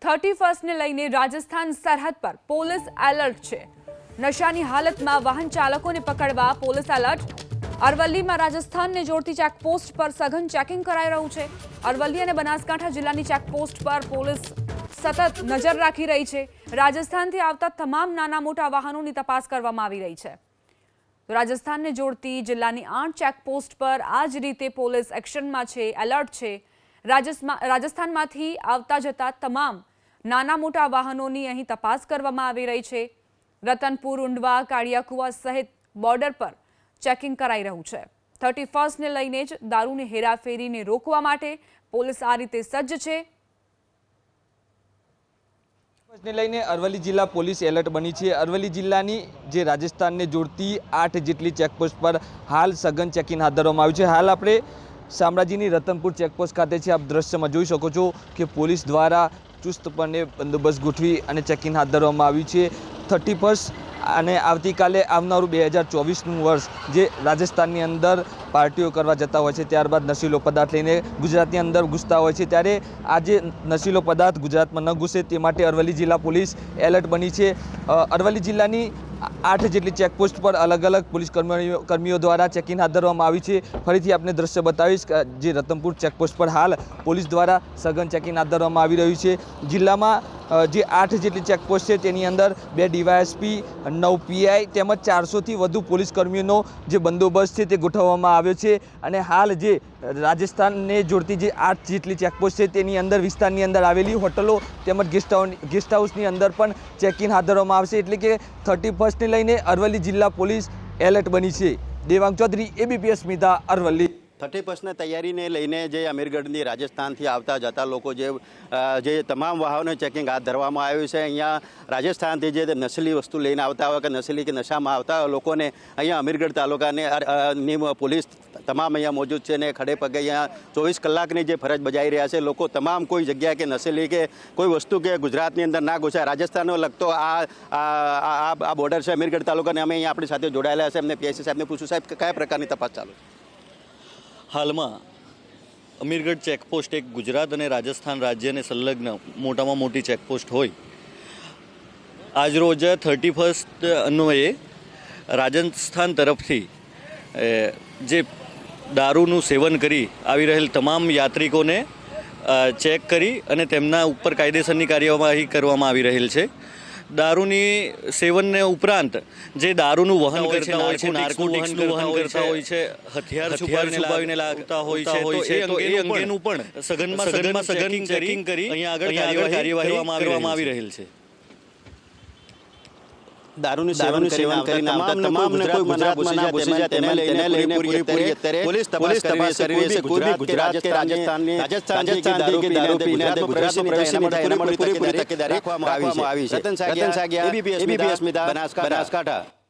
31 ને લઈને રાજસ્થાન સરહદ પર પોલીસ એલર્ટ છે। નશાની હાલતમાં વાહન ચાલકોને પકડવા પોલીસ એલર્ટ। અરવલ્લીમાં રાજસ્થાનને જોડતી ચેકપોસ્ટ પર સઘન ચેકિંગ કરાઈ રહ્યું છે। અરવલ્લી અને બનાસકાંઠા જિલ્લાની ચેકપોસ્ટ પર પોલીસ સતત નજર રાખી રહી છે। રાજસ્થાનથી આવતા તમામ નાના મોટા વાહનોની તપાસ કરવામાં આવી રહી છે। રાજસ્થાનને જોડતી જિલ્લાની 8 ચેકપોસ્ટ પર આ જ રીતે પોલીસ એક્શનમાં છે, એલર્ટ છે। રાજસ્થાનમાંથી આવતા જતા તમામ નાના મોટા વાહનોની અહીં તપાસ કરવામાં આવી રહી છે। રતનપુર, ઉંડવા, કાળિયાકુવા સહિત બોર્ડર પર ચેકિંગ કરાઈ રહ્યું છે। 31 ને લઈને જ દારૂની હેરાફેરીને રોકવા માટે પોલીસ આ રીતે સજ્જ છે। ને લઈને અરવલ્લી જિલ્લા પોલીસ એલર્ટ બની છે। અરવલ્લી જિલ્લાની જે રાજસ્થાનને જોડતી 8 જેટલી ચેકપોસ્ટ પર હાલ સઘન ચેકિંગ હાથ ધરવામાં આવ્યું છે। હાલ આપણે શામળાજીની રતનપુર ચેકપોસ્ટ ખાતે છે। આપ દ્રશ્યમાં જોઈ શકો છો કે પોલીસ દ્વારા ચુસ્તપણે બંદોબસ્ત ગોઠવી અને ચેકિંગ હાથ ધરવામાં આવ્યું છે। 31 અને આવતીકાલે આવનારું 2024નું વર્ષ જે રાજસ્થાનની અંદર પાર્ટીઓ કરવા જતા હોય છે, ત્યારબાદ નશીલો પદાર્થ લઈને ગુજરાતની અંદર ઘૂસતા હોય છે, ત્યારે આજે નશીલો પદાર્થ ગુજરાતમાં ન ઘૂસે તે માટે અરવલ્લી જિલ્લા પોલીસ એલર્ટ બની છે। અરવલ્લી જિલ્લાની 8 જેટલી ચેકપોસ્ટ પર અલગ અલગ પોલીસ કર્મીઓ દ્વારા ચેકિંગ હાથ ધરવામાં આવી છે। ફરીથી આપને દ્રશ્ય બતાવીશ જે રતનપુર ચેકપોસ્ટ પર હાલ પોલીસ દ્વારા સઘન ચેકિંગ હાથ ધરવામાં આવી રહ્યું છે। જિલ્લામાં જે 8 જેટલી ચેકપોસ્ટ છે તેની અંદર 2 ડીવાયએસપી, 9 પીઆઈ તેમજ 400થી વધુ પોલીસ કર્મીઓનો જે બંદોબસ્ત છે તે ગોઠવવામાં આવ્યો છે। અને હાલ જે રાજસ્થાનને જોડતી જે 8 જેટલી ચેકપોસ્ટ છે તેની અંદર વિસ્તારની અંદર આવેલી હોટલો તેમજ ગેસ્ટ હાઉસની અંદર પણ ચેકિંગ હાથ ધરવામાં આવશે। એટલે કે 31 ને લઈને અરવલ્લી જિલ્લા પોલીસ એલર્ટ બની છે। દેવાંગ ચૌધરી, એબીપી અસ્મિતા, અરવલ્લી। 31 તૈયારીને લઈને જે અમીરગઢની રાજસ્થાનથી આવતા જતા લોકો જે તમામ વાહનો ચેકિંગ હાથ ધરવામાં આવ્યું છે। અહીંયા રાજસ્થાનથી જે નશીલી વસ્તુ લઈને આવતા હોય કે નશીલી કે નશામાં આવતા હોય લોકોને અહીંયા અમીરગઢ તાલુકાની પોલીસ તમામ અહીંયા મોજૂદ છે ને ખડે પગે અહીંયા 24 કલાકની જે ફરજ બજાવી રહ્યા છે। લોકો તમામ કોઈ જગ્યા કે નશીલી કે કોઈ વસ્તુ કે ગુજરાતની અંદર ના ઘૂસાય। રાજસ્થાનનો લગતો આ બોર્ડર છે અમીરગઢ તાલુકાને। અમે અહીંયા આપણી સાથે જોડાયેલા છે। એમને પીએસસી સાહેબને પૂછ્યું, સાહેબ કયા પ્રકારની તપાસ ચાલુ? હાલમાં અમીરગઢ ચેકપોસ્ટ એક ગુજરાત અને રાજસ્થાન રાજ્યને સંલગ્ન મોટામાં મોટી ચેકપોસ્ટ હોય। આજરોજ 31 અન્વયે રાજસ્થાન તરફથી જે દારૂનું સેવન કરી આવી રહેલ તમામ યાત્રિકોને ચેક કરી અને તેમના ઉપર કાયદેસરની કાર્યવાહી કરવામાં આવી રહેલ છે। દારૂની સેવનને ઉપરાંત જે દારૂનું વહન કરતા હોય છે, નાર્કોટિક્સનું વહન કરતા હોય છે, હથિયાર છુપાવીને લાગતા હોય છે, તો એ અંગેનું પણ સઘનમાં ચેકિંગ કરી અહીંયા આગળ કાર્યવાહી કરવામાં આવી રહેલ છે। દારૂનું સેવન કરીને તમામને કોઈ ગુજરાતમાં ના ઘૂસી જાય તેને લઈને પૂરી અત્યારે પોલીસ તપાસ કરી રહી છે। કોઈ બી ગુજરાત કે રાજસ્થાનથી દારૂ પીને ગુજરાતમાં પ્રવેશ નહીં થાય એના માટે પૂરી તકેદારી રાખવામાં આવી છે। રતન સાગિયા, એબીપી અસ્મિતા, બનાસકાંઠા।